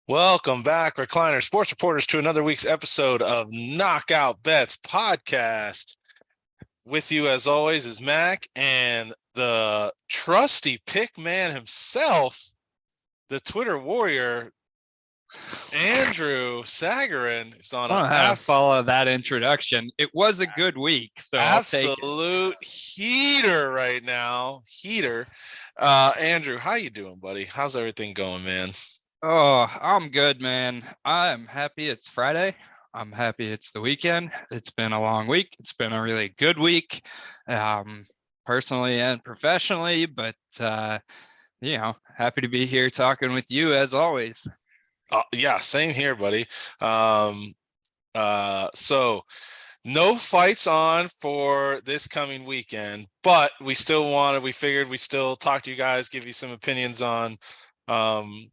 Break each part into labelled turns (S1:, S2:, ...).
S1: Welcome back, Recliner Sports Reporters, to another week's episode of Knockout Bets Podcast. With you, as always, is Mac and the trusty pick man himself, the Twitter warrior, Andrew Sagarin, is on
S2: I
S1: an
S2: don't know how to follow that introduction. It was a good week, so I'll take it.
S1: absolute heater right now. Heater. Andrew, how you doing, buddy? How's everything going, man?
S2: Oh, I'm good, man. I'm happy it's Friday. I'm happy it's the weekend. It's been a long week. It's been a really good week, personally and professionally, but happy to be here talking with you as always.
S1: Yeah, same here, buddy. Um, so no fights on for this coming weekend, but we figured we still talk to you guys, give you some opinions on um,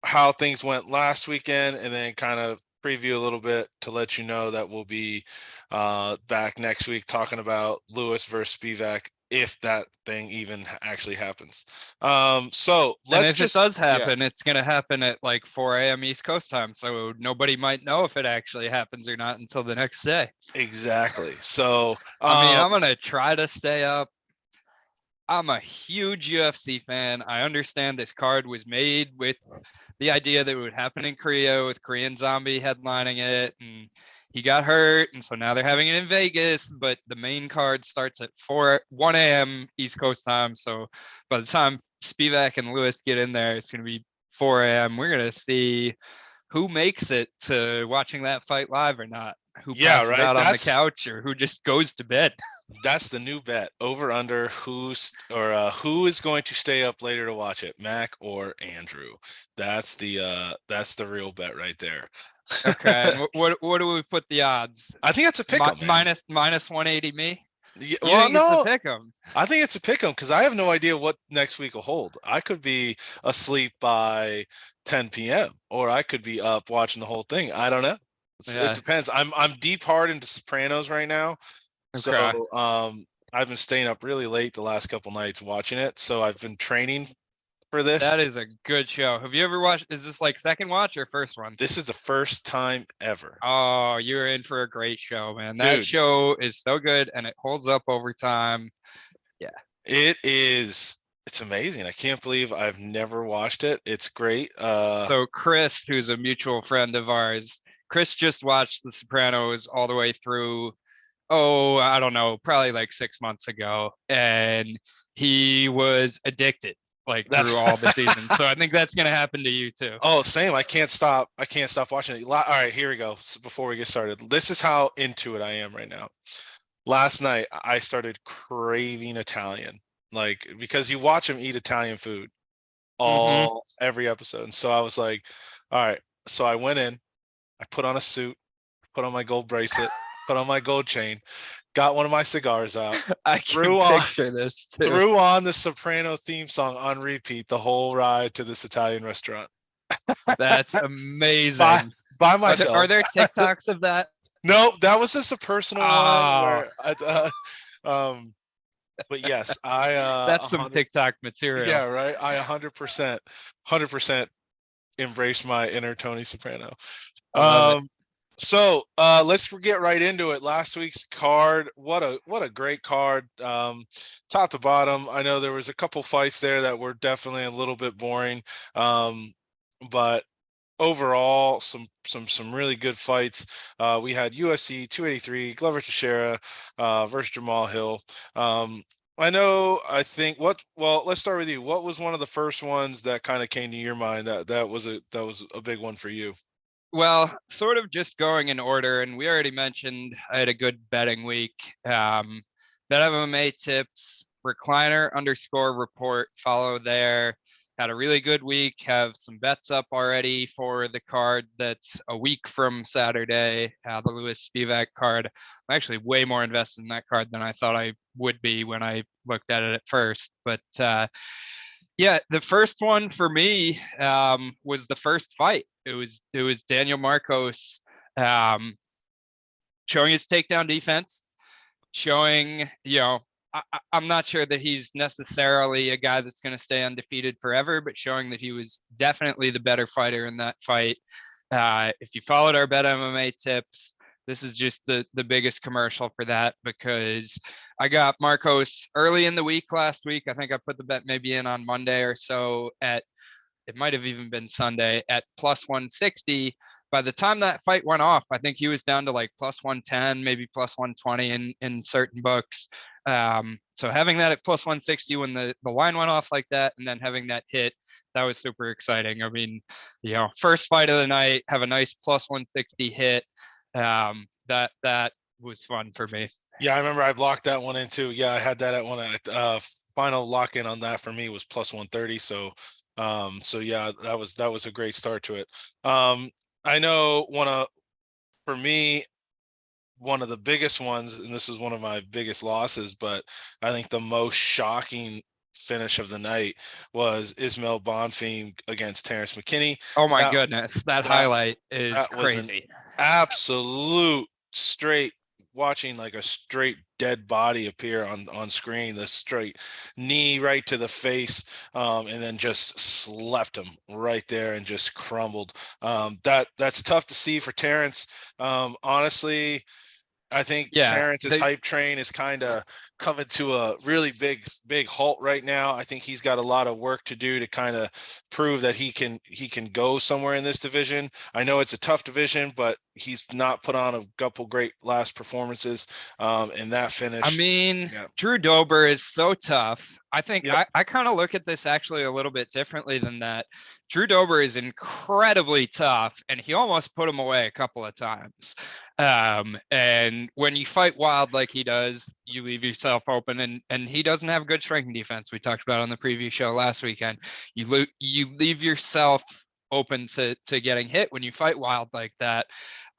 S1: how things went last weekend, and then kind of preview a little bit to let you know that we'll be back next week talking about Lewis versus Spivak if that thing even actually happens. So
S2: And
S1: let's
S2: if it
S1: just,
S2: does
S1: yeah,
S2: happen, it's going to happen at like 4 a.m. East Coast time. So nobody might know if it actually happens or not until the next day.
S1: exactly. So,
S2: I mean, I'm going to try to stay up. I'm a huge UFC fan. I understand this card was made with the idea that it would happen in Korea with Korean Zombie headlining it, and he got hurt, and so now they're having it in Vegas. But the main card starts at 1 a.m. East Coast time. So by the time Spivak and Lewis get in there, it's going to be 4 a.m. We're going to see who makes it to watching that fight live or not, who
S1: yeah,
S2: passes
S1: right.
S2: out on the couch or who just goes to bed.
S1: That's the new bet. Over under who is going to stay up later to watch it, Mac or Andrew. That's the real bet right there.
S2: Okay, and what do we put the odds?
S1: I think it's a pick 'em, man.
S2: Minus 180 me.
S1: Yeah,
S2: You
S1: well,
S2: think it's a
S1: no,
S2: pick 'em?
S1: I think it's a pick 'em because I have no idea what next week will hold. I could be asleep by 10 p.m. or I could be up watching the whole thing. I don't know. It
S2: Yeah.
S1: depends. I'm deep hard into Sopranos right now.
S2: Okay.
S1: So I've been staying up really late the last couple nights watching it. So I've been training for
S2: That
S1: this.
S2: is a good show. Have you ever watched? Is this like second watch or first one?
S1: This is the first time ever.
S2: Oh, you're in for a great show, man. That
S1: Dude,
S2: show is so good and it holds up over time. Yeah.
S1: it's amazing. I can't believe I've never watched it. It's great.
S2: So Chris, who's a mutual friend of ours, Chris just watched The Sopranos all the way through. Oh, I don't know, probably like 6 months ago, and he was addicted like
S1: That's
S2: through all the seasons. So I think that's gonna happen to you too.
S1: Oh, same. I can't stop watching it. All right, here we go. Before we get started, this is how into it I am right now. Last night I started craving Italian, like because you watch him eat Italian food
S2: Mm-hmm.
S1: all every episode. And so I was like, all right. So I went in, I put on a suit, put on my gold bracelet, put on my gold chain, got one of my cigars out,
S2: I can
S1: threw on
S2: picture this too.
S1: threw on the Soprano theme song on repeat the whole ride to this Italian restaurant
S2: That's
S1: by
S2: amazing.
S1: by
S2: Are
S1: myself.
S2: there TikToks of that?
S1: No, that was just a personal one
S2: Oh,
S1: where um but yes, I
S2: that's
S1: a
S2: some
S1: hundred
S2: TikTok material.
S1: yeah, right. I 100% embrace my inner Tony Soprano.
S2: I love it.
S1: Um so let's get right into it. Last week's card, what a great card. Top to bottom. I know there was a couple fights there that were definitely a little bit boring. But overall some really good fights. We had UFC 283, Glover Teixeira versus Jamal Hill. I think well, let's start with you. What was one of the first ones that kind of came to your mind that was a big one for you?
S2: Well, sort of just going in order, and we already mentioned I had a good betting week. Bet MMA tips, recliner underscore report, follow there. Had a really good week, have some bets up already for the card that's a week from Saturday, the Lewis Spivak card. I'm actually way more invested in that card than I thought I would be when I looked at it at first. But yeah, the first one for me was the first fight. It was Daniel Marcos um, showing his takedown defense, showing I'm not sure that he's necessarily a guy that's going to stay undefeated forever, but showing that he was definitely the better fighter in that fight. If you followed our Bet MMA tips, this is just the biggest commercial for that, because I got Marcos early in the week last week. I think I put the bet maybe in on Monday or so at, it might have even been Sunday, at plus 160. By the time that fight went off, I think he was down to like plus 110, maybe plus 120 in certain books. So having that at plus 160 when the line went off like that, and then having that hit, that was super exciting. I mean, first fight of the night, have a nice plus 160 hit. That was fun for me.
S1: Yeah, I remember I blocked that one in too. Yeah, I had that at one. Final lock in on that for me was plus 130. So yeah, that was a great start to it. I know for me, one of the biggest ones, and this was one of my biggest losses, but I think the most shocking finish of the night was Ismail Bonfim against Terrence McKinney.
S2: Oh my
S1: That
S2: goodness, that
S1: that
S2: highlight is
S1: that was an
S2: crazy.
S1: absolute straight, watching like a straight dead body appear on screen, the straight knee right to the face, and then just slept him right there and just crumbled. That's tough to see for Terrence. Honestly, I think
S2: Yeah,
S1: Terrence's hype train is kind of coming to a really big halt right now. I think he's got a lot of work to do to kind of prove that he can go somewhere in this division. I know it's a tough division, but he's not put on a couple great last performances. In that
S2: I
S1: finish.
S2: mean,
S1: Yeah.
S2: Drew Dober is so tough. I think
S1: Yep.
S2: I kind of look at this actually a little bit differently than that. Drew Dober is incredibly tough, and he almost put him away a couple of times. And when you fight wild like he does, you leave yourself open, and he doesn't have good striking defense. We talked about on the preview show last weekend. You leave yourself open to getting hit when you fight wild like that.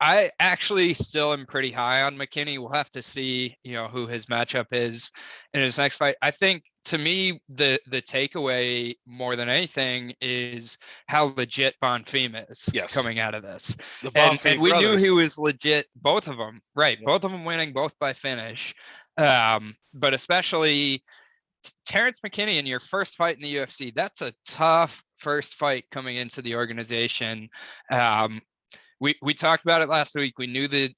S2: I actually still am pretty high on McKinney. We'll have to see, who his matchup is in his next fight. I think, to me, the takeaway more than anything is how legit Bonfim is
S1: Yes.
S2: coming out of this.
S1: The
S2: And
S1: Bonfim
S2: we knew he
S1: brothers.
S2: was legit, both of them, right?
S1: Yep.
S2: Both of them winning, both by finish. But especially Terrence McKinney in your first fight in the UFC, that's a tough first fight coming into the organization. Um, we talked about it last week. We knew the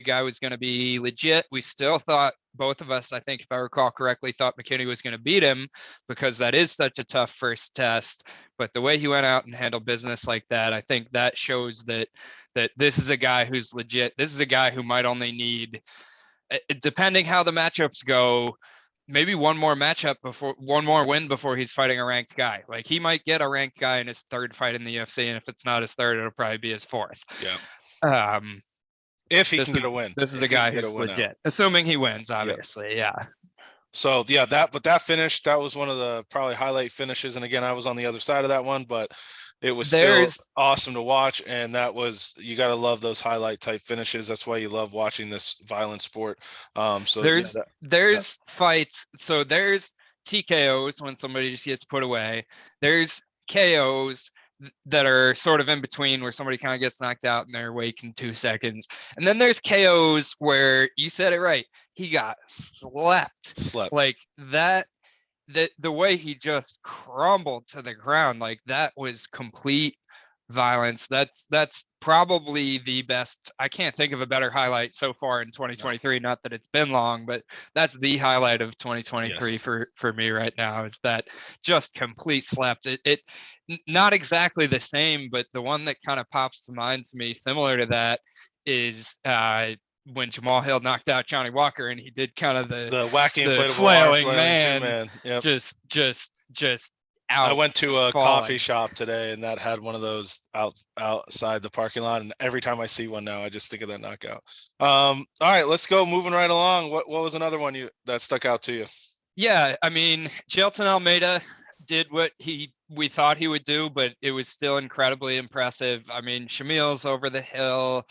S2: guy was going to be legit. We still thought, both of us, I think, if I recall correctly, thought McKinney was going to beat him, because that is such a tough first test. But the way he went out and handled business like that, I think that shows that this is a guy who's legit. This is a guy who might only need, depending how the matchups go, maybe one more win before he's fighting a ranked guy. Like, he might get a ranked guy in his third fight in the UFC, and if it's not his third, it'll probably be his fourth.
S1: Yeah.
S2: Um,
S1: If he
S2: this
S1: can get
S2: is
S1: a win.
S2: this is a
S1: If he
S2: guy
S1: can get a
S2: who's
S1: win out.
S2: legit, assuming he wins,
S1: Yep.
S2: obviously. Yeah.
S1: So yeah, that finish, that was one of the probably highlight finishes. And again, I was on the other side of that one, but it was still
S2: There's
S1: awesome to watch. And you got to love those highlight type finishes. That's why you love watching this violent sport. So yeah,
S2: there's
S1: that
S2: there's fights. So there's TKOs when somebody just gets put away. There's KOs that are sort of in between, where somebody kind of gets knocked out and they're awake in 2 seconds. And then there's KOs where, you said it right, he got slept.
S1: slept.
S2: Like that, the way he just crumbled to the ground, like that was complete violence. That's probably the best. I can't think of a better highlight so far in
S1: No.
S2: 2023. Not that it's been long, but that's the highlight of 2023
S1: Yes.
S2: for me right now, is that just complete slept. It not exactly the same, but the one that kind of pops to mind to me, similar to that, is when Jamal Hill knocked out Johnny Walker, and he did kind of the
S1: The wacky
S2: the
S1: inflatable arm
S2: flailing
S1: flailing two
S2: man,
S1: man. Yep.
S2: just
S1: I
S2: out
S1: went to a coffee
S2: falling.
S1: shop today and that had one of those outside the parking lot. And every time I see one now, I just think of that knockout. All right, let's go moving right along. What was another one that stuck out to you?
S2: Yeah, I mean, Jelton Almeida did what we thought he would do, but it was still incredibly impressive. I mean, Shamil's over the hill.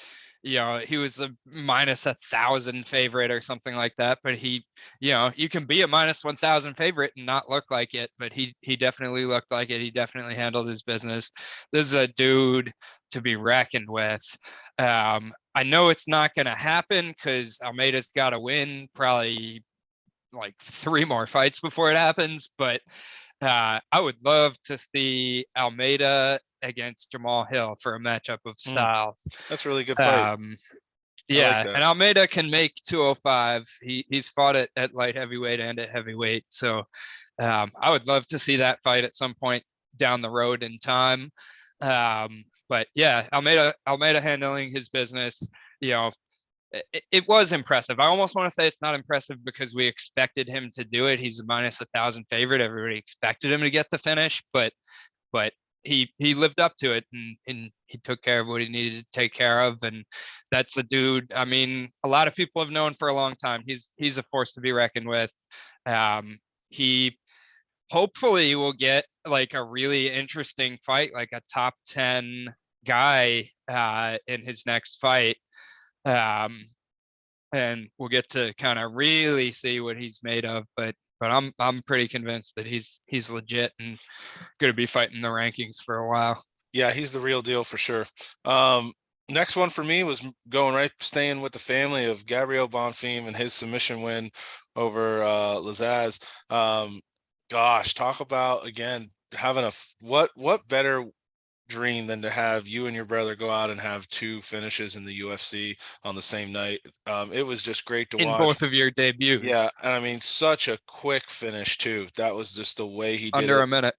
S2: He was a minus 1,000 favorite or something like that. But you can be a minus 1,000 favorite and not look like it. But he definitely looked like it. He definitely handled his business. This is a dude to be reckoned with. I know it's not going to happen because Almeida's got to win probably like 3 more fights before it happens. But I would love to see Almeida against Jamal Hill for a matchup of
S1: Mm,
S2: styles.
S1: that's a really good fight.
S2: Um,
S1: I like
S2: yeah,
S1: that.
S2: and Almeida can make 205. He's fought at light heavyweight and at heavyweight. So I would love to see that fight at some point down the road in time. But yeah, Almeida handling his business, you know, it was impressive. I almost want to say it's not impressive because we expected him to do it. He's a minus 1,000 favorite. Everybody expected him to get the finish, but he lived up to it, and he took care of what he needed to take care of. And that's a dude. I mean, a lot of people have known for a long time. He's a force to be reckoned with. He hopefully will get like a really interesting fight, like a top 10 guy in his next fight. Um, and we'll get to kind of really see what he's made of. But I'm pretty convinced that he's legit and going to be fighting the rankings for a while.
S1: Yeah, he's the real deal for sure. Um, Next one for me was going right, staying with the family of Gabriel Bonfim and his submission win over Lazaz. Gosh, talk about again having what better dream than to have you and your brother go out and have two finishes in the UFC on the same night. It was just great to
S2: In
S1: watch.
S2: both of your debuts.
S1: Yeah, and I mean, such a quick finish too. That was just the way he did
S2: Under
S1: it.
S2: a minute.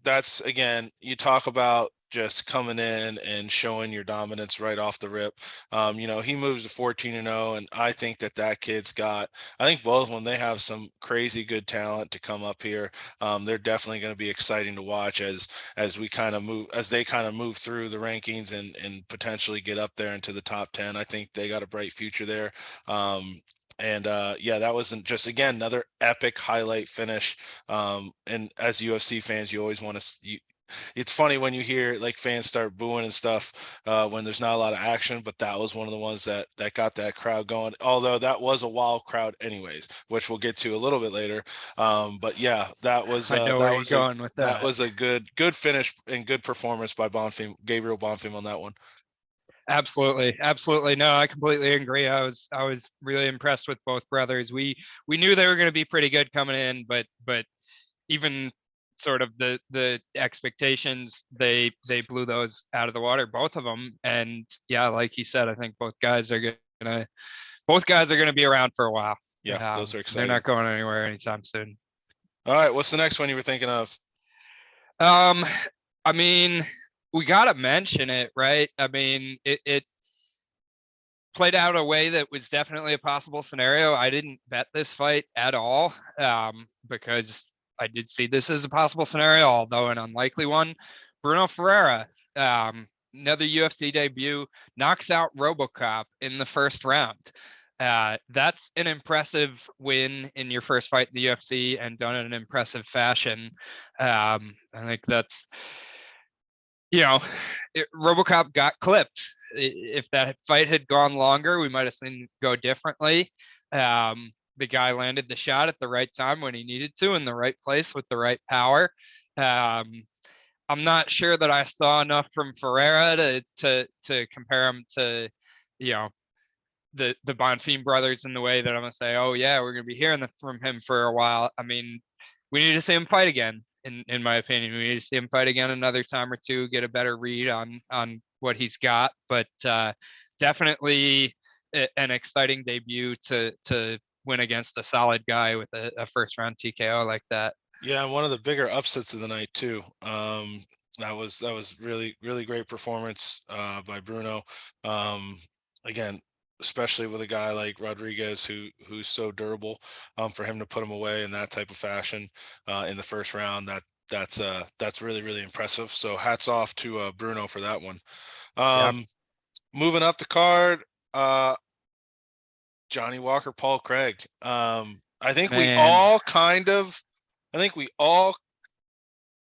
S1: That's again, you talk about just coming in and showing your dominance right off the rip. He moves to 14-0, and I think that kid's got. I think both when they have some crazy good talent to come up here. They're definitely going to be exciting to watch as we kind of move as they kind of move through the rankings and potentially get up there into the top 10. I think they got a bright future there. And yeah, that wasn't just again another epic highlight finish. And as UFC fans, you always want to. It's funny when you hear like fans start booing and stuff when there's not a lot of action, but that was one of the ones that got that crowd going. Although that was a wild crowd, anyways, which we'll get to a little bit later. But yeah,
S2: I know where you're going with
S1: that
S2: that.
S1: was a good finish and good performance by Gabriel Bonfim on that one.
S2: Absolutely, absolutely. No, I completely agree. I was really impressed with both brothers. We knew they were going to be pretty good coming in, but even sort of the expectations, they blew those out of the water, both of them. And yeah, like you said, I think gonna both guys are gonna be around for a while.
S1: Yeah, those are
S2: They're
S1: exciting.
S2: not going anywhere anytime soon.
S1: All right, what's the next one you were thinking of?
S2: Um, I mean, we gotta mention it, right? I mean, it played out a way that was definitely a possible scenario. I didn't bet this fight at all because I did see this as a possible scenario, although an unlikely one. Bruno Ferreira, another UFC debut, knocks out RoboCop in the first round. That's an impressive win in your first fight in the UFC and done in an impressive fashion. I think that's, RoboCop got clipped. If that fight had gone longer, we might have seen it go differently. The guy landed the shot at the right time when he needed to, in the right place with the right power. Um, I'm not sure that I saw enough from Ferreira to compare him to, you know, the Bonfim brothers in the way that I'm gonna say, oh yeah, we're gonna be hearing from him for a while. I mean, we need to see him fight again. In my opinion, we need to see him fight again another time or two, get a better read on what he's got. But definitely an exciting debut to win against a solid guy with a first round TKO like that.
S1: Yeah, one of the bigger upsets of the night too. That was really great performance by Bruno. Again, especially with a guy like Rodriguez who's so durable, for him to put him away in that type of fashion in the first round, that's really impressive. So hats off to Bruno for that one.
S2: Yeah,
S1: Moving up the card, Johnny Walker, Paul Craig. I think we
S2: man.
S1: all kind of I think we all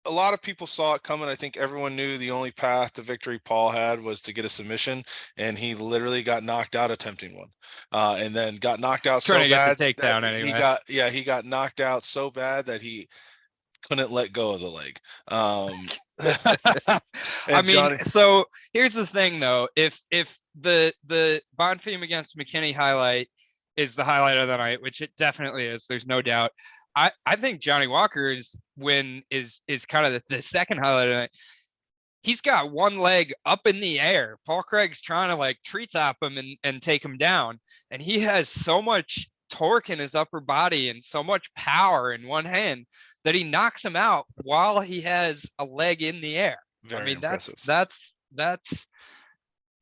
S1: a lot of people saw it coming. I think everyone knew the only path to victory Paul had was to get a submission, and he literally got knocked out attempting one, and then got knocked out
S2: Trying
S1: so
S2: to get the
S1: bad that
S2: takedown anyway.
S1: he got knocked out so bad that he couldn't let go of the leg.
S2: I
S1: And
S2: mean,
S1: Johnny,
S2: so here's the thing though. If the Bonfim against McKinney highlight is the highlight of the night, which it definitely is. There's no doubt. I think Johnny Walker's win is kind of the second highlight of the night. He's got one leg up in the air. Paul Craig's trying to like treetop him and take him down. And he has so much torque in his upper body and so much power in one hand that he knocks him out while he has a leg in the air. I
S1: Very
S2: mean,
S1: impressive.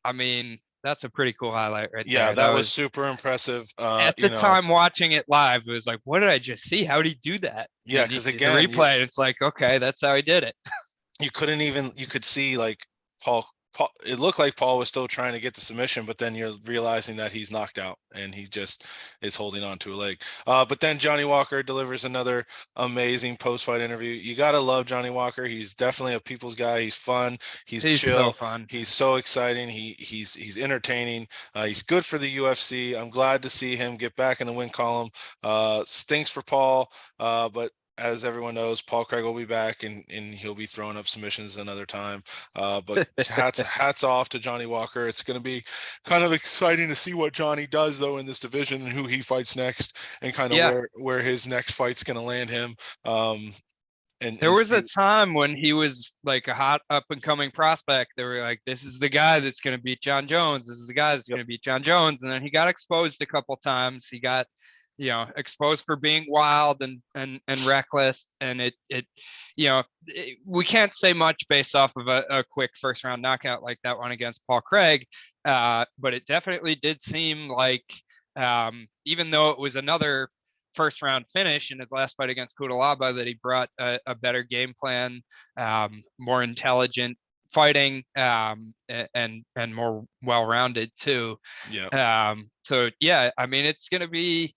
S2: I mean, that's a pretty cool highlight right
S1: Yeah,
S2: there. That
S1: that was
S2: was
S1: super impressive.
S2: at the time watching it live, it was like, what did I just see? How did he do that? And
S1: Yeah,
S2: then you
S1: because
S2: see the
S1: again,
S2: replay, and it's like, okay, that's how he did it.
S1: you couldn't even, you could see like Paul, it looked like Paul was still trying to get the submission, but then you're realizing that he's knocked out and he just is holding on to a leg. But then Johnny Walker delivers another amazing post-fight interview. You gotta love Johnny Walker. He's definitely a people's guy. He's fun. He's
S2: He's so
S1: chill.
S2: fun.
S1: He's so exciting. He's entertaining. He's good for the UFC. I'm glad to see him get back in the win column. Stinks for Paul, but as everyone knows, Paul Craig will be back and he'll be throwing up submissions another time. But hats off to Johnny Walker. It's going to be kind of exciting to see what Johnny does though in this division and who he fights next and kind of
S2: Yeah.
S1: where his next fight's going to land him.
S2: There
S1: And
S2: was a
S1: see.
S2: time when he was like a hot up and coming prospect. They were like, this is the guy that's going to beat John Jones. This is the guy that's
S1: Yep.
S2: going to beat John Jones. And then he got exposed a couple times. He got, exposed for being wild and reckless. And we can't say much based off of a quick first round knockout like that one against Paul Craig. But it definitely did seem like, even though it was another first round finish in his last fight against Kudalaba, that he brought a better game plan, more intelligent fighting, and more well rounded too.
S1: Yeah.
S2: So yeah, I mean, it's going to be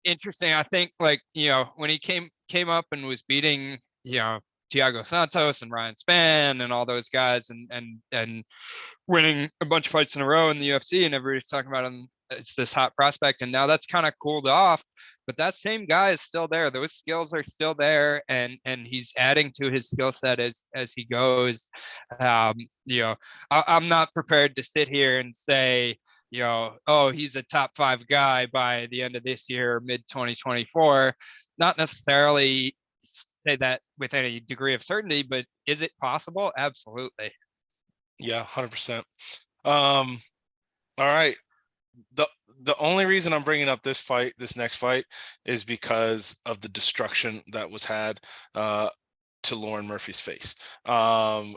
S2: interesting. I think like, when he came up and was beating, Thiago Santos and Ryan Spann and all those guys and winning a bunch of fights in a row in the UFC, and everybody's talking about him. It's this hot prospect, and now that's kind of cooled off. But that same guy is still there. Those skills are still there, and he's adding to his skill set as he goes. Um, I'm not prepared to sit here and say, oh, he's a top 5 guy by the end of this year, mid 2024. Not necessarily say that with any degree of certainty, but is it possible? Absolutely.
S1: Yeah. 100%. All right. The the only reason I'm bringing up this next fight, is because of the destruction that was had to Lauren Murphy's face.
S2: So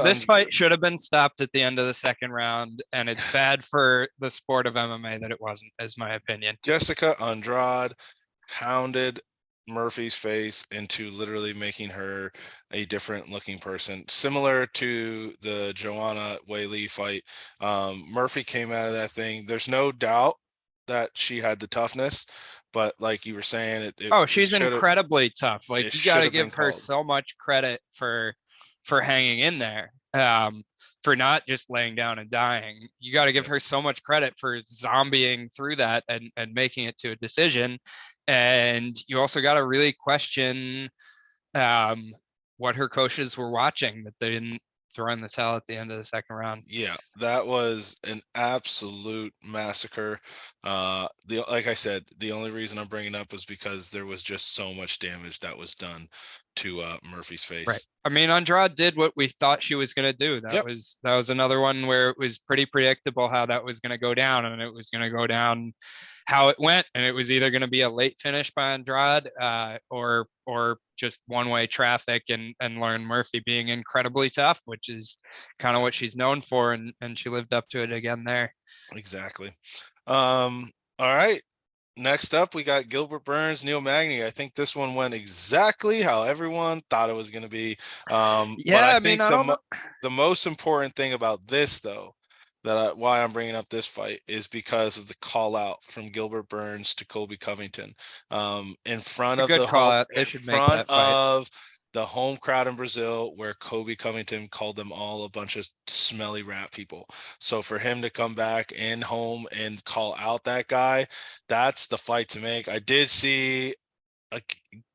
S2: this fight should have been stopped at the end of the second round, and it's bad for the sport of MMA that it wasn't, is my opinion.
S1: Jessica Andrade pounded Murphy's face into literally making her a different looking person, similar to the Joanna Whaley fight. Murphy came out of that thing. There's no doubt that she had the toughness, but like you were saying, it
S2: She's
S1: should have
S2: incredibly tough. Like,
S1: it
S2: you got
S1: should
S2: to
S1: have been
S2: give her
S1: called.
S2: so much credit for hanging in there. For not just laying down and dying. You got to give
S1: Yeah,
S2: her so much credit for zombieing through that and making it to a decision. And you also got to really question, what her coaches were watching, that they didn't throw in the towel at the end of the second round.
S1: yeah, that was an absolute massacre. The Like I said, the only reason I'm bringing up was because there was just so much damage that was done to Murphy's
S2: Right.
S1: face.
S2: I mean, Andrade did what we thought she was going to do.
S1: Yep,
S2: That was another one where it was pretty predictable how that was going to go down, and it was going to go down how it went, and it was either going to be a late finish by Andrade, or just one way traffic, and Lauren Murphy being incredibly tough, which is kind of what she's known for, and she lived up to it again there.
S1: exactly. All right. Next up, we got Gilbert Burns, Neil Magny. I think this one went exactly how everyone thought it was going to be. But
S2: Yeah,
S1: I
S2: I mean,
S1: think
S2: I don't know.
S1: the most important thing about this, though, why I'm bringing up this fight, is because of the call out from Gilbert Burns to Colby Covington, in front
S2: It's a
S1: of
S2: good
S1: the
S2: call
S1: home,
S2: out. They
S1: in
S2: should make
S1: front
S2: that fight.
S1: of the home crowd in Brazil, where Colby Covington called them all a bunch of smelly rat people. So for him to come back in home and call out that guy, that's the fight to make. I did see a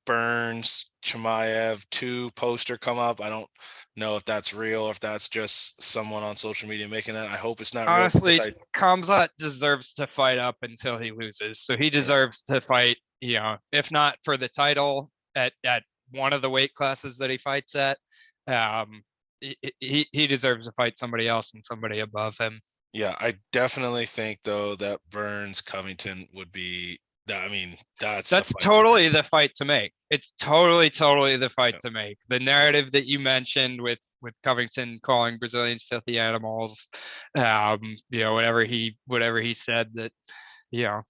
S1: Burns Chimaev 2 poster come up. I don't know if that's real or if that's just someone on social media making that. I hope it's not real because
S2: Honestly, Kamzat deserves to fight up until he loses. So he
S1: yeah,
S2: deserves to fight, if not for the title at one of the weight classes that he fights at. Um, he deserves to fight somebody else and somebody above him.
S1: yeah, I definitely think though that Burns Covington would be that. I mean, that's the
S2: That's
S1: fight to
S2: totally
S1: make.
S2: the fight to make. It's totally the fight
S1: Yeah,
S2: to make. The
S1: yeah,
S2: narrative that you mentioned with Covington calling Brazilians filthy animals, whatever he said that, you know,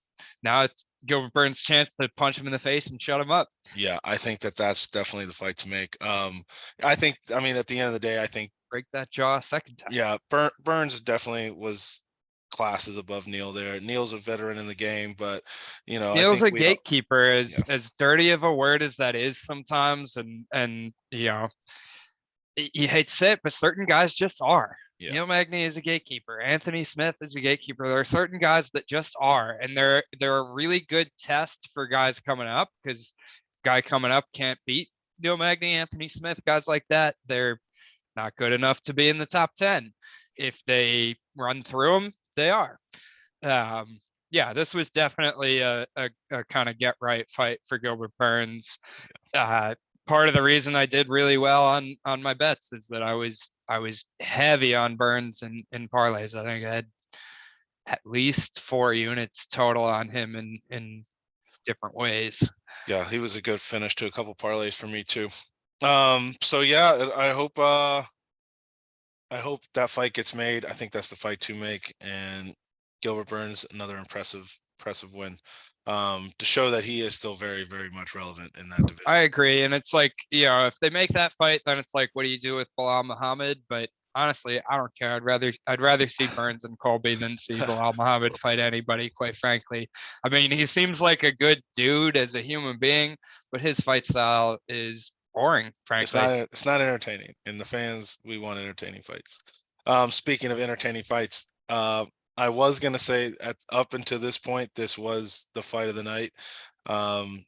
S2: now it's Gilbert Burns' chance to punch him in the face and shut him up.
S1: yeah. I think that that's definitely the fight to make. I think. I mean, at the end of the day, I think
S2: Break that jaw a second time.
S1: yeah, Burns definitely was classes above Neil there. Neil's a veteran in the game, but I
S2: Neil's
S1: think
S2: a
S1: we
S2: gatekeeper,
S1: yeah,
S2: as dirty of a word as that is sometimes, and you hate to say it, but certain guys just are.
S1: yeah.
S2: Neil Magny is a gatekeeper. Anthony Smith is a gatekeeper. There are certain guys that just are, and they're a really good test for guys coming up because guy coming up can't beat Neil Magny, Anthony Smith, guys like that. They're not good enough to be in the top 10. If they run through them, they are. Um, yeah, this was definitely a kind of get right fight for Gilbert Burns. uh, Part of the reason I did really well on my bets is that I was heavy on Burns in parlays. I think I had at least 4 units total on him in different ways.
S1: Yeah, he was a good finish to a couple parlays for me too. So yeah, I hope that fight gets made. I think that's the fight to make, and Gilbert Burns another impressive win. To show that he is still very, very much relevant in that
S2: I
S1: division.
S2: agree, and it's like, if they make that fight, then it's like, what do you do with Bilal Muhammad? But honestly, I don't care. I'd rather see Burns and Colby than see Bilal Muhammad fight anybody. Quite frankly, I mean, he seems like a good dude as a human being, but his fight style is boring. Frankly,
S1: It's not entertaining, and the fans we want entertaining fights. Speaking of entertaining fights, I was gonna say up until this point, this was the fight of the night. Um,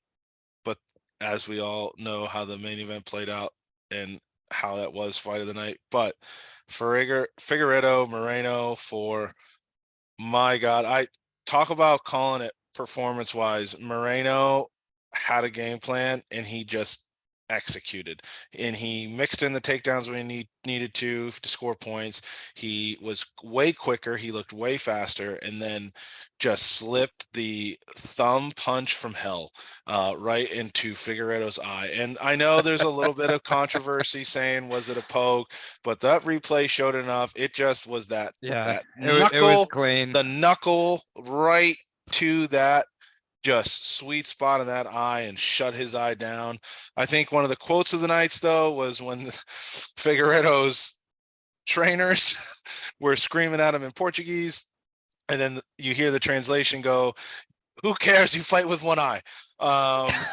S1: but as we all know how the main event played out and how that was fight of the night. But Figueredo Moreno for my God, I talk about calling it performance wise. Moreno had a game plan and he just executed, and he mixed in the takedowns when he needed to score points. He was way quicker, he looked way faster, and then just slipped the thumb punch from hell right into Figueredo's eye. And I know there's a little bit of controversy saying was it a poke, but that replay showed enough. It just was
S2: yeah,
S1: that
S2: it was
S1: knuckle,
S2: clean.
S1: the knuckle right to that just sweet spot in that eye and shut his eye down. I think one of the quotes of the nights though was when Figueredo's trainers were screaming at him in Portuguese, and then you hear the translation go, "Who cares? You fight with one eye."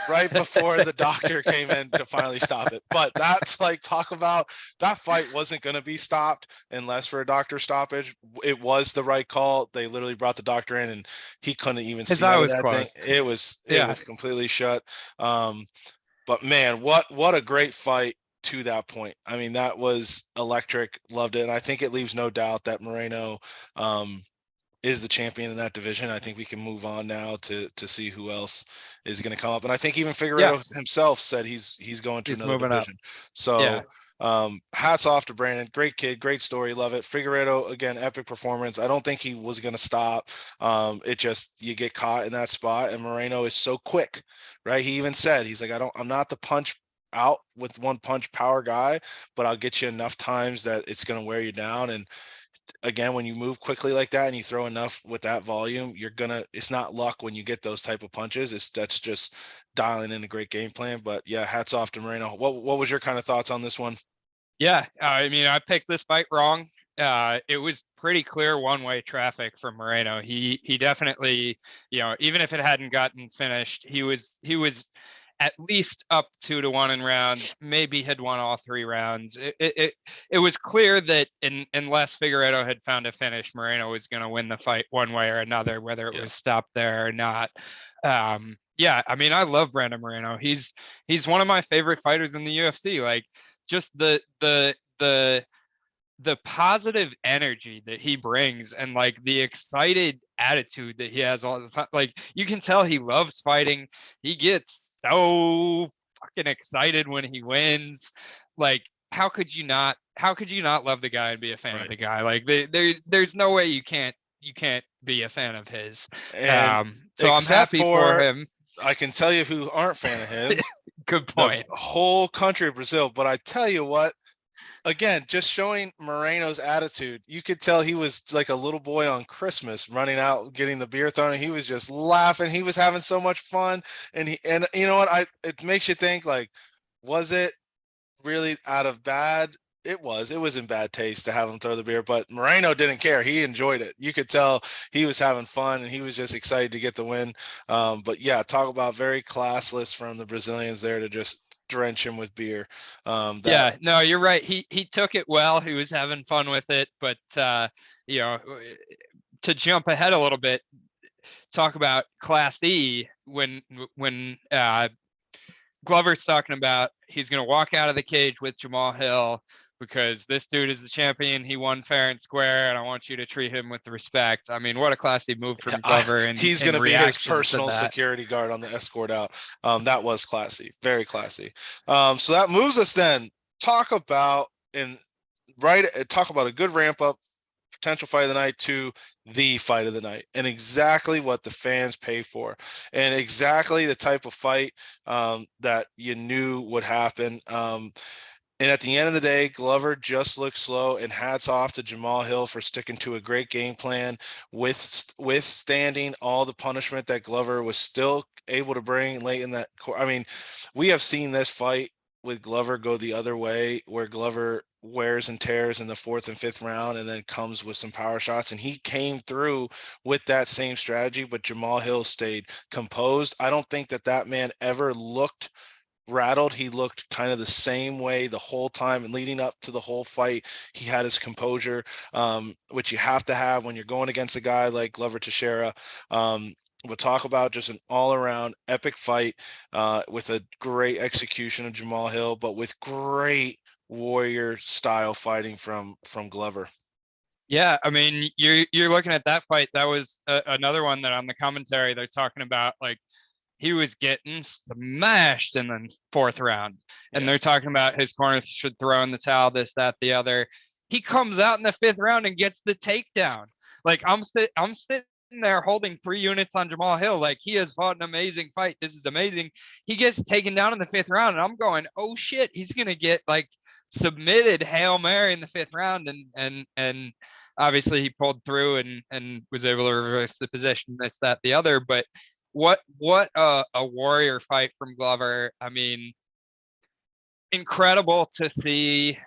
S1: Right before the doctor came in to finally stop it. But that's like, talk about that fight wasn't going to be stopped unless for a doctor stoppage. It was the right call. They literally brought the doctor in, and he couldn't even
S2: His
S1: see
S2: eye
S1: out of
S2: was
S1: that thing.
S2: closed.
S1: It
S2: Yeah,
S1: was completely shut. Um, but man, what a great fight to that point. I mean, that was electric. Loved it, and I think it leaves no doubt that Moreno is the champion in that division. I think we can move on now to see who else is going to come up. And I think even
S2: yeah,
S1: Figueredo himself said he's going to
S2: he's
S1: another
S2: moving up.
S1: division.
S2: Yeah,
S1: So hats off to Brandon. Great kid, great story, love it. Figueredo again, epic performance. I don't think he was going to stop. It just you get caught in that spot, and Moreno is so quick, right? He even said he's like, I'm not the punch out with one punch power guy, but I'll get you enough times that it's going to wear you down. And again, when you move quickly like that and you throw enough with that volume, it's not luck when you get those type of punches. That's just dialing in a great game plan. But yeah, hats off to Moreno. What was your kind of thoughts on this one?
S2: yeah. I mean, I picked this fight wrong. It was pretty clear one-way traffic for Moreno. He definitely, even if it hadn't gotten finished, he was at least up 2-1 in rounds. Maybe had won all 3 rounds. It was clear that unless Figueredo had found a finish, Moreno was going to win the fight one way or another, whether it
S1: Yeah.
S2: was stopped there or not. Yeah, I mean, I love Brandon Moreno. He's one of my favorite fighters in the UFC. Like, just the positive energy that he brings, and like the excited attitude that he has all the time. Like, you can tell he loves fighting. He gets so fucking excited when he wins. Like, how could you not love the guy and be a fan of
S1: Right.
S2: the guy? Like, there's no way you can't be a fan of his.
S1: And
S2: So I'm
S1: except
S2: happy for
S1: for,
S2: him.
S1: I can tell you who aren't fan of him,
S2: Good
S1: the
S2: point.
S1: whole country of Brazil. But I tell you what, again, just showing Moreno's attitude, you could tell he was like a little boy on Christmas running out, getting the beer thrown. And he was just laughing. He was having so much fun. And you know what? It makes you think, like, was it really out of bad? It was in bad taste to have him throw the beer, but Moreno didn't care. He enjoyed it. You could tell he was having fun and he was just excited to get the win. But yeah, talk about very classless from the Brazilians there to just drench him with beer. That
S2: Yeah, no, you're right. He took it well. He was having fun with it, but you know, to jump ahead a little bit, talk about Class E when Glover's talking about he's going to walk out of the cage with Jamal Hill because this dude is the champion. He won fair and square, and I want you to treat him with respect. I mean, what a classy move from
S1: I,
S2: Glover
S1: he's
S2: in
S1: going to be his
S2: reaction to
S1: personal
S2: that.
S1: security guard on the escort out. That was classy, very classy. So that moves us then. Talk about in talk about a good ramp up potential fight of the night to the fight of the night, and exactly what the fans pay for, and exactly the type of fight that you knew would happen. And at the end of the day, Glover just looked slow, and hats off to Jamal Hill for sticking to a great game plan, withstanding all the punishment that Glover was still able to bring late in that. I mean, we have seen this fight with Glover go the other way, where Glover wears and tears in the fourth and fifth round and then comes with some power shots. And he came through with that same strategy, but Jamal Hill stayed composed. I don't think that man ever looked rattled. He looked kind of the same way the whole time, and leading up to the whole fight, he had his composure, which you have to have when you're going against a guy like Glover Teixeira. We'll talk about just an all-around epic fight with a great execution of Jamal Hill, but with great warrior style fighting from Glover.
S2: Yeah, I mean, you're looking at that fight. That was another one that on the commentary they're talking about, like, he was getting smashed in the fourth round. And
S1: Yeah.
S2: they're talking about his corner should throw in the towel, this, that, the other. He comes out in the fifth round and gets the takedown. Like, I'm sitting there holding 3 units on Jamal Hill. Like, he has fought an amazing fight. This is amazing. He gets taken down in the fifth round, and I'm going, oh shit, he's gonna get like submitted Hail Mary in the fifth round. And obviously he pulled through and was able to reverse the position, this, that, the other. But what a warrior fight from Glover. I mean, incredible to see.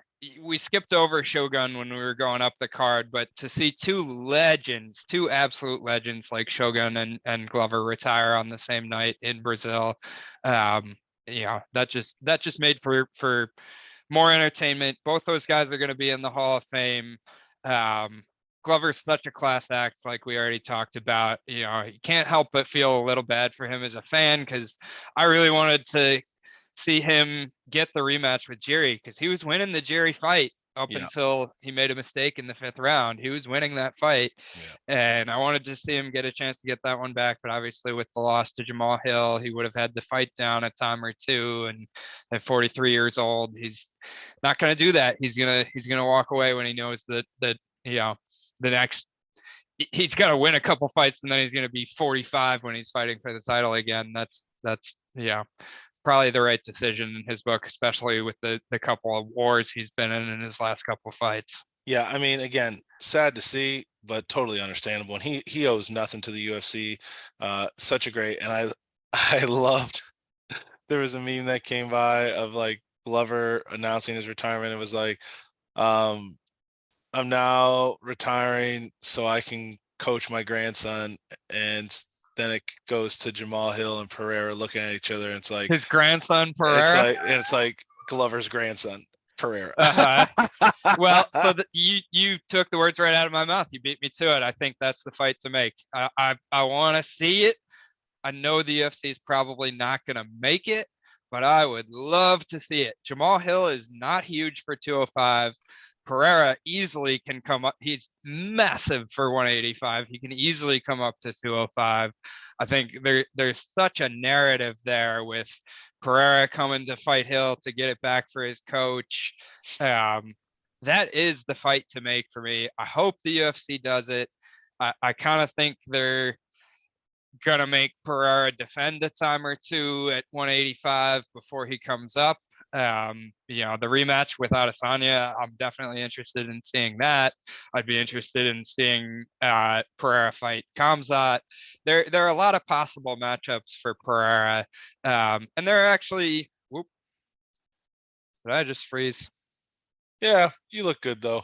S2: We skipped over Shogun when we were going up the card, but to see two absolute legends like Shogun and Glover retire on the same night in Brazil, yeah, that just made for more entertainment. Both those guys are going to be in the Hall of Fame. Um, Glover's such a class act, like we already talked about. You know, you can't help but feel a little bad for him as a fan, because I really wanted to see him get the rematch with Jerry, because he was winning the Jerry fight up
S1: Yeah.
S2: until he made a mistake in the fifth round. He was winning that fight,
S1: Yeah.
S2: and I wanted to see him get a chance to get that one back. But obviously, with the loss to Jamal Hill, he would have had to fight down a time or two. And at 43 years old, he's not going to do that. He's gonna walk away when he knows that you know the next he's got to win a couple fights, and then he's going to be 45 when he's fighting for the title again. That's probably the right decision in his book, especially with the couple of wars he's been in his last couple of fights.
S1: Yeah, I mean, again, sad to see, but totally understandable. And he owes nothing to the UFC. Such a great, and I I loved. There was a meme that came by of like Glover announcing his retirement. It was like, um, I'm now retiring so I can coach my grandson, and then it goes to Jamal Hill and Pereira looking at each other, and
S2: His grandson
S1: it's
S2: Pereira.
S1: like, and it's like Glover's grandson Pereira.
S2: Uh-huh. Well, so you took the words right out of my mouth. You beat me to it. I think that's the fight to make. I want to see it I know the UFC is probably not going to make it, but I would love to see it. Jamal Hill is not huge for 205. Pereira easily can come up. He's massive for 185. He can easily come up to 205. I think there's such a narrative there with Pereira coming to fight Hill to get it back for his coach. Um, that is the fight to make for me. I hope the UFC does it. I kind of think they're gonna make Pereira defend a time or two at 185 before he comes up. The rematch with Adesanya, I'm definitely interested in seeing that. I'd be interested in seeing Pereira fight Khamzat. There are a lot of possible matchups for Pereira, and there are actually. Whoop, did I just freeze?
S1: Yeah, you look good though.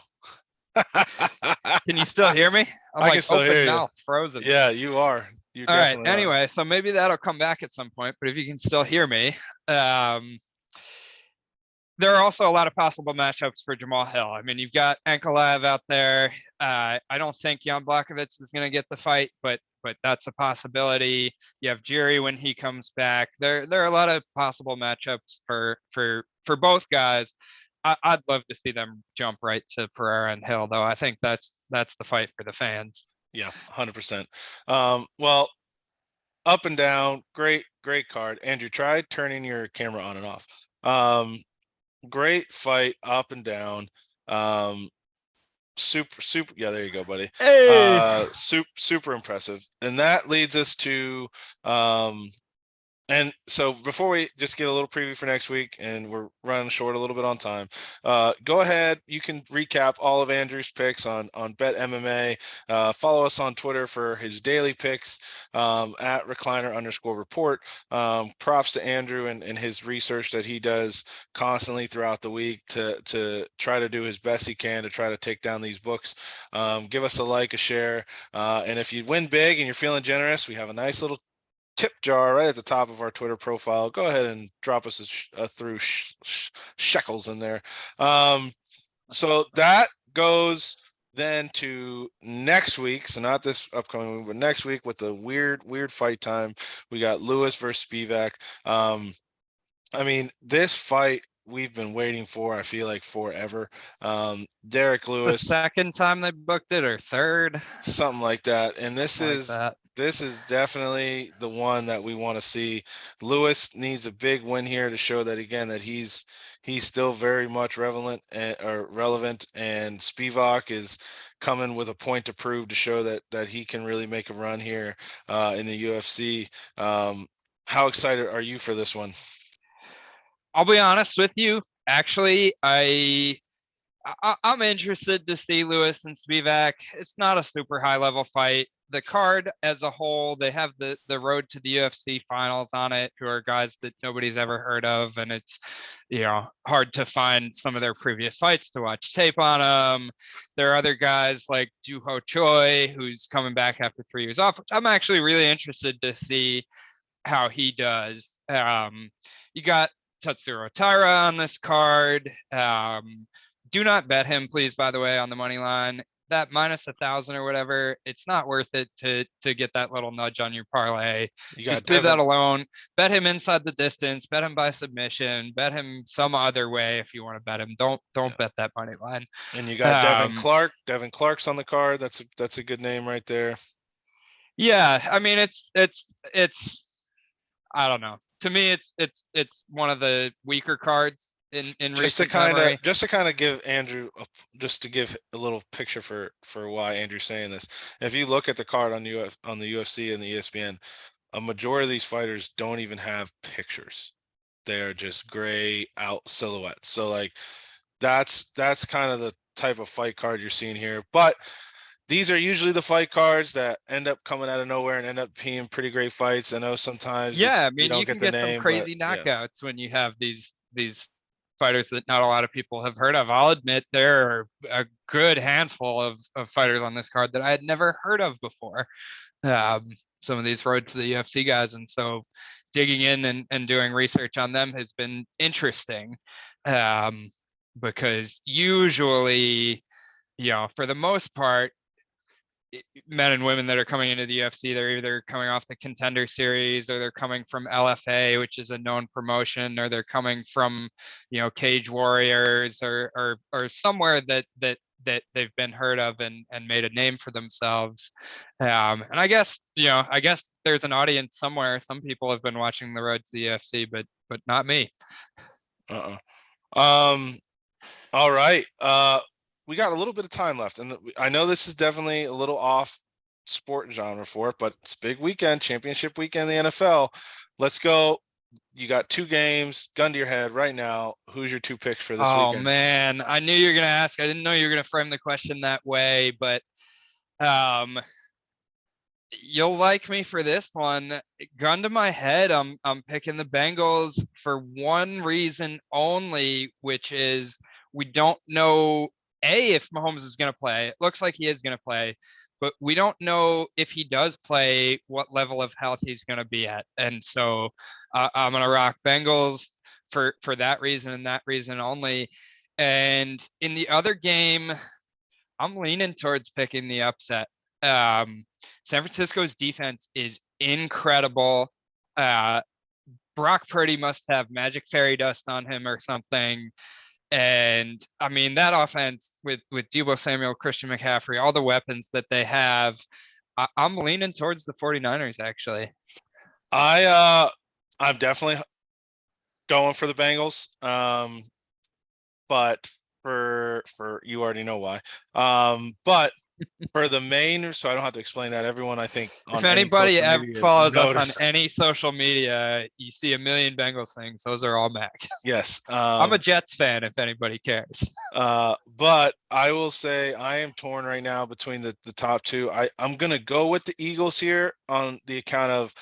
S2: Can you still hear me? I'm
S1: I can
S2: like
S1: still
S2: open
S1: hear you.
S2: mouth, frozen.
S1: Yeah, you are. You
S2: All right.
S1: definitely are.
S2: Anyway, so maybe that'll come back at some point. But if you can still hear me, um, there are also a lot of possible matchups for Jamal Hill. I mean, you've got Ankalaev out there. I don't think Jan Blachowicz is going to get the fight, but that's a possibility. You have Jiri when he comes back. There are a lot of possible matchups for both guys. I'd love to see them jump right to Pereira and Hill, though. I think that's the fight for the fans.
S1: Yeah, 100%. Well, up and down, great card. Andrew, try turning your camera on and off. Great fight, up and down. Super. Yeah, there you go, buddy.
S2: Hey,
S1: Super impressive. And that leads us to and so before we just get a little preview for next week, and we're running short a little bit on time, go ahead. You can recap all of Andrew's picks on Bet MMA. Follow us on Twitter for his daily picks at recliner_report. Props to Andrew and his research that he does constantly throughout the week to try to do his best he can to try to take down these books. Give us a like, a share, and if you win big and you're feeling generous, we have a nice little tip jar right at the top of our Twitter profile. Go ahead and drop us through shekels in there. So that goes then to next week. So not this upcoming week, but next week with the weird fight time. We got Lewis versus Spivak. I mean, this fight we've been waiting for, I feel like forever. Derek
S2: the
S1: Lewis,
S2: second time they booked it or third,
S1: something like that. And this
S2: something like
S1: is
S2: that.
S1: this is definitely the one that we want to see. Lewis needs a big win here to show that again that he's still very much relevant and Spivak is coming with a point to prove to show that he can really make a run here in the UFC. How excited are you for this one?
S2: I'll be honest with you. Actually, I'm interested to see Lewis and Spivak. It's not a super high level fight. The card as a whole, they have the road to the UFC finals on it, who are guys that nobody's ever heard of, and it's hard to find some of their previous fights to watch tape on them. There are other guys like Juho Choi, who's coming back after 3 years off, which I'm actually really interested to see how he does. You got Tatsuro Taira on this card. Do not bet him, please, by the way, on the money line. That minus 1,000 or whatever, it's not worth it to get that little nudge on your parlay.
S1: You got
S2: Just leave
S1: Devin
S2: that alone. Bet him inside the distance. Bet him by submission. Bet him some other way if you want to bet him. Don't bet that money line.
S1: and you got Devin
S2: Um,
S1: Clark. Devin Clark's on the card. That's a good name right there.
S2: yeah, I mean it's I don't know. To me, it's one of the weaker cards in recent memory.
S1: Just to kind of give Andrew just to give a little picture for why Andrew's saying this. If you look at the card on the UFC and the ESPN, a majority of these fighters don't even have pictures. They're just gray out silhouettes. So like that's kind of the type of fight card you're seeing here. But these are usually the fight cards that end up coming out of nowhere and end up being pretty great fights. I know sometimes
S2: Yeah, I
S1: you
S2: mean
S1: don't
S2: you
S1: get
S2: can
S1: the
S2: get some
S1: name, but
S2: crazy
S1: yeah.
S2: knockouts when you have these fighters that not a lot of people have heard of. I'll admit there are a good handful of fighters on this card that I had never heard of before. Some of these road to the UFC guys, and so digging in and doing research on them has been interesting, because usually, for the most part, men and women that are coming into the UFC. They're either coming off the Contender Series, or they're coming from LFA, which is a known promotion, or they're coming from, Cage Warriors, or somewhere that they've been heard of and made a name for themselves. And I guess there's an audience somewhere. Some people have been watching the road to the UFC, but not me.
S1: Uh-uh. Um, all right. We got a little bit of time left, and I know this is definitely a little off sport genre for it, but it's big weekend, championship weekend in the NFL. Let's go. You got 2 games, gun to your head right now. Who's your 2 picks for this
S2: Oh
S1: weekend?
S2: man, I knew you were gonna ask. I didn't know you were gonna frame the question that way, but um, you'll like me for this one. Gun to my head, I'm picking the Bengals for one reason only, which is we don't know if Mahomes is going to play. It looks like he is going to play, but we don't know if he does play what level of health he's going to be at. And so I'm going to rock Bengals for that reason and that reason only. And in the other game, I'm leaning towards picking the upset. San Francisco's defense is incredible. Uh, Brock Purdy must have magic fairy dust on him or something. And I mean, that offense with Deebo Samuel, Christian McCaffrey, all the weapons that they have, I'm leaning towards the 49ers, actually.
S1: I'm definitely going for the Bengals. But for you already know why. But for the main, so I don't have to explain that. Everyone, I think,
S2: If
S1: on any
S2: anybody
S1: social
S2: ever
S1: media
S2: follows us on
S1: noticed.
S2: any social media, you see a million Bengals things. Those are all Mac.
S1: Yes.
S2: I'm a Jets fan, if anybody cares.
S1: But I will say I am torn right now between the top 2. I'm gonna go with the Eagles here on the account of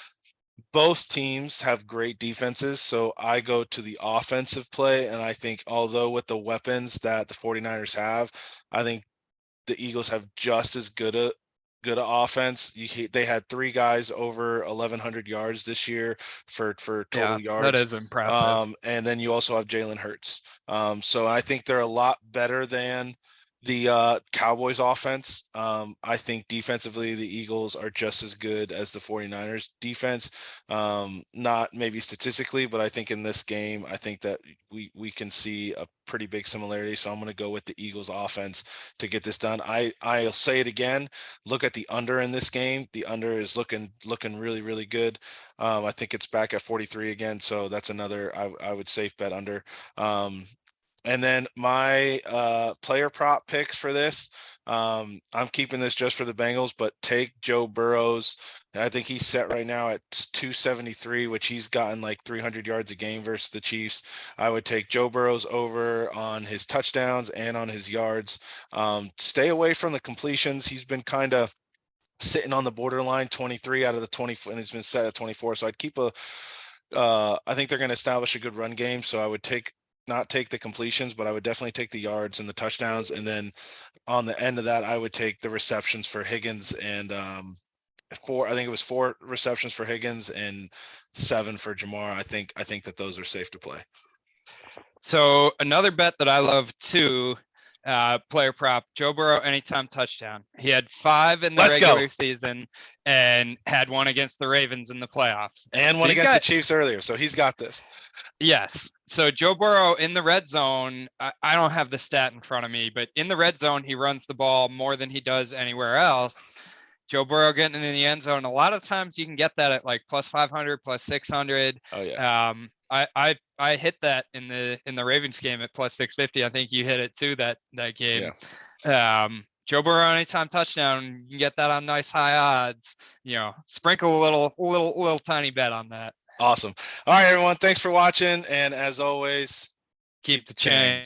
S1: both teams have great defenses. So I go to the offensive play. And I think, although with the weapons that the 49ers have, I think the Eagles have just as good a offense. They had 3 guys over 1,100 yards this year for total
S2: Yeah, that
S1: yards.
S2: is impressive.
S1: And then you also have Jalen Hurts. So I think they're a lot better than the Cowboys offense. I think defensively, the Eagles are just as good as the 49ers defense. Not maybe statistically, but I think in this game, I think that we can see a pretty big similarity. So I'm going to go with the Eagles offense to get this done. I'll say it again. Look at the under in this game. The under is looking really, really good. I think it's back at 43 again. So that's another, I would safe bet under. And then my player prop picks for this, I'm keeping this just for the Bengals, but take Joe Burrow's. I think he's set right now at 273, which he's gotten like 300 yards a game versus the Chiefs. I would take Joe Burrow's over on his touchdowns and on his yards. Stay away from the completions. He's been kind of sitting on the borderline, 23 out of the 20, and he's been set at 24. So I'd keep I think they're going to establish a good run game. So I would not take the completions, but I would definitely take the yards and the touchdowns. And then on the end of that, I would take the receptions for Higgins and I think it was 4 receptions for Higgins and 7 for Jamar. I think that those are safe to play.
S2: So another bet that I love too, player prop, Joe Burrow anytime touchdown. He had 5 in the
S1: Let's go.
S2: regular season and had 1 against the Ravens in the playoffs.
S1: And 1 against the Chiefs earlier, so he's got this.
S2: Yes. So Joe Burrow in the red zone, I don't have the stat in front of me, but in the red zone, he runs the ball more than he does anywhere else. Joe Burrow getting in the end zone. A lot of times you can get that at like plus 500, plus 600.
S1: Oh yeah.
S2: I hit that in the Ravens game at plus 650. I think you hit it too that game.
S1: Yeah.
S2: Joe Burrow anytime touchdown, you can get that on nice high odds. Sprinkle a little tiny bet on that.
S1: Awesome. All right, everyone. Thanks for watching, and as always,
S2: Keep the change.